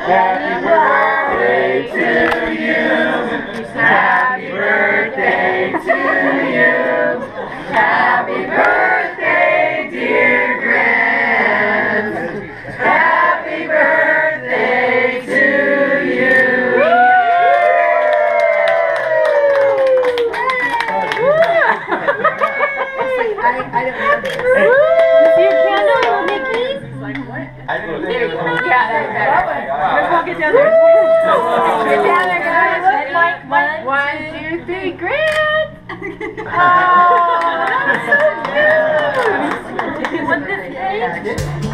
Happy birthday to you. Happy birthday to you. Happy birthday, dear Grant. Happy birthday to you. I don't know. Your candle, Nikki? Let's all get down there. Get down there, guys. One, 2, 3, Grant! Oh, that's so cute! You want this cake?